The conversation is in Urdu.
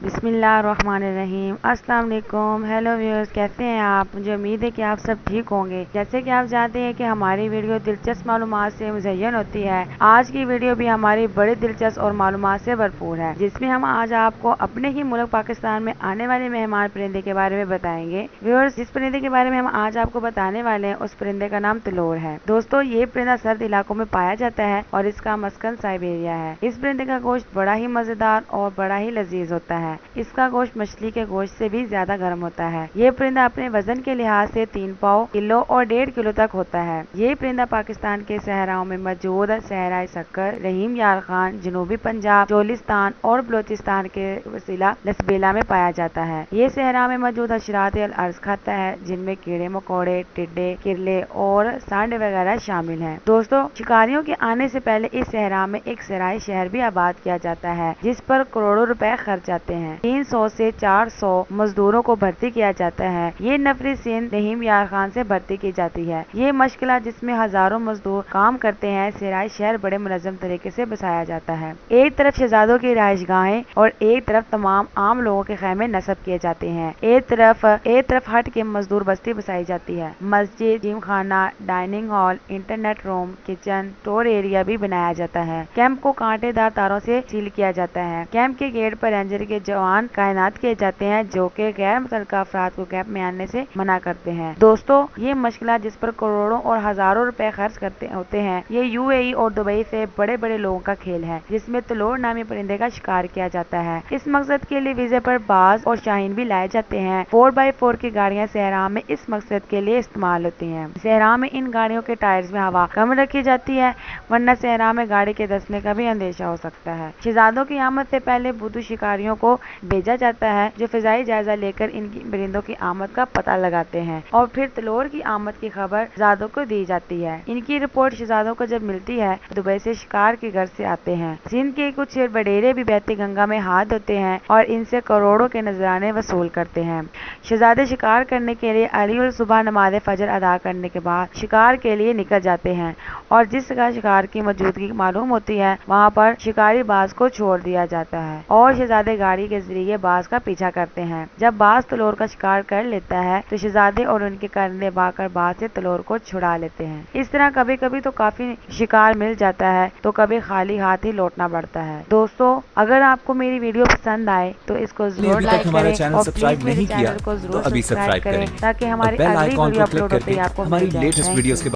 بسم اللہ الرحمن الرحیم۔ السلام علیکم، ہیلو ویورز، کیسے ہیں آپ؟ مجھے امید ہے کہ آپ سب ٹھیک ہوں گے۔ جیسے کہ آپ جانتے ہیں کہ ہماری ویڈیو دلچسپ معلومات سے مزین ہوتی ہے، آج کی ویڈیو بھی ہماری بڑی دلچسپ اور معلومات سے بھرپور ہے، جس میں ہم آج آپ کو اپنے ہی ملک پاکستان میں آنے والے مہمان پرندے کے بارے میں بتائیں گے۔ ویورز، جس پرندے کے بارے میں ہم آج آپ کو بتانے والے ہیں اس پرندے کا نام تلور ہے۔ دوستو، یہ پرندہ سرد علاقوں میں پایا جاتا ہے اور اس کا مسکن سائبیریا ہے۔ اس پرندے کا گوشت بڑا ہی مزیدار اور بڑا ہی لذیذ ہوتا ہے۔ اس کا گوشت مچھلی کے گوشت سے بھی زیادہ گرم ہوتا ہے۔ یہ پرندہ اپنے وزن کے لحاظ سے 3 پاؤ کلو اور 1.5 کلو تک ہوتا ہے۔ یہ پرندہ پاکستان کے صحراؤں میں موجود صحرائے سکر، رحیم یار خان، جنوبی پنجاب، چولستان اور بلوچستان کے ضلع لسبیلا میں پایا جاتا ہے۔ یہ صحرا میں موجود حشرات الارض کھاتا ہے، جن میں کیڑے مکوڑے، ٹڈے، کرلے اور سانڈ وغیرہ شامل ہیں۔ دوستو، شکاریوں کے آنے سے پہلے اس صحرا میں ایک صحرائی شہر بھی آباد کیا جاتا ہے، جس پر کروڑوں روپے خرچ آتے ہیں۔ 300 سے 400 مزدوروں کو بھرتی کیا جاتا ہے۔ یہ نفری سندھ رحیم یار خان سے بھرتی کی جاتی ہے۔ یہ مشغلہ جس میں ہزاروں مزدور کام کرتے ہیں، صحرائی شہر بڑے منظم طریقے سے بسایا جاتا ہے۔ ایک طرف شہزادوں کی رہائش گاہیں اور ایک طرف تمام عام لوگوں کے خیمے نصب کیے جاتے ہیں۔ ایک طرف ہٹ کے مزدور بستی بسائی جاتی ہے۔ مسجد، جم خانہ، ڈائننگ ہال، انٹرنیٹ روم، کچن، اسٹور ایریا بھی بنایا جاتا ہے۔ کیمپ کو کانٹے دار تاروں سے سیل کیا جاتا ہے۔ کیمپ کے گیٹ پر رینجر کے جوان تعینات کیے جاتے ہیں، جو کہ غیر متعلقہ افراد کو کیمپ میں آنے سے منع کرتے ہیں۔ دوستو، یہ مشغلہ جس پر کروڑوں اور ہزاروں روپے خرچ ہوتے ہیں، یہ UAE اور دبئی سے بڑے بڑے لوگوں کا کھیل ہے، جس میں تلور نامی پرندے کا شکار کیا جاتا ہے۔ اس مقصد کے لیے ویزے پر باز اور شاہین بھی لائے جاتے ہیں۔ 4x4 کی گاڑیاں صحرا میں اس مقصد کے لیے استعمال ہوتی ہیں۔ صحرا میں ان گاڑیوں کے ٹائرز میں ہوا کم رکھی جاتی ہے، ورنہ صحرا میں گاڑی کے دھنسنے کا بھی اندیشہ ہو سکتا ہے۔ شہزادوں کی آمد سے پہلے بدو شکاریوں کو بھیجا جاتا ہے، جو فضائی جائزہ لے کر ان پرندوں کی آمد کا پتہ لگاتے ہیں، اور پھر تلور کی آمد کی خبر شہزادوں کو دی جاتی ہے۔ ان کی رپورٹ شہزادوں کو جب ملتی ہے تو دبئی سے شکار کی غرض سے آتے ہیں۔ سندھ کے کچھ وڈیرے بھی بہتی گنگا میں ہاتھ دھوتے ہیں اور ان سے کروڑوں کے نذرانے وصول کرتے ہیں۔ شہزادے شکار کرنے کے لیے علی صبح نماز فجر ادا کرنے کے بعد شکار کے لیے نکل جاتے ہیں، اور جس جگہ شکار کی موجودگی معلوم ہوتی ہے وہاں پر شکاری باز کو چھوڑ دیا جاتا ہے، اور شہزادے گاڑی کے ذریعے باز کا پیچھا کرتے ہیں۔ جب باز تلور کا شکار کر لیتا ہے تو شہزادے اور ان کے کارندے بھاگ کر باز سے تلور کو چھڑا لیتے ہیں۔ اس طرح کبھی کبھی تو کافی شکار مل جاتا ہے تو کبھی خالی ہاتھ ہی لوٹنا پڑتا ہے۔ دوستو، اگر آپ کو میری ویڈیو پسند آئے تو اس کو ضرور ابھی تک لائک ہمارا کریں، چینل اور سبسکرائب پلیز میرے نہیں کیا چینل کو تو ضرور ابھی سبسکرائب سبسکرائب کریں کریں تاکہ اور ہماری بیل اگلی آئیکن ویڈیو کو کلک اپلوڈ کر ہوتے کے ہی آپ کو ہماری مل جائے۔ Latest thank videos you. کے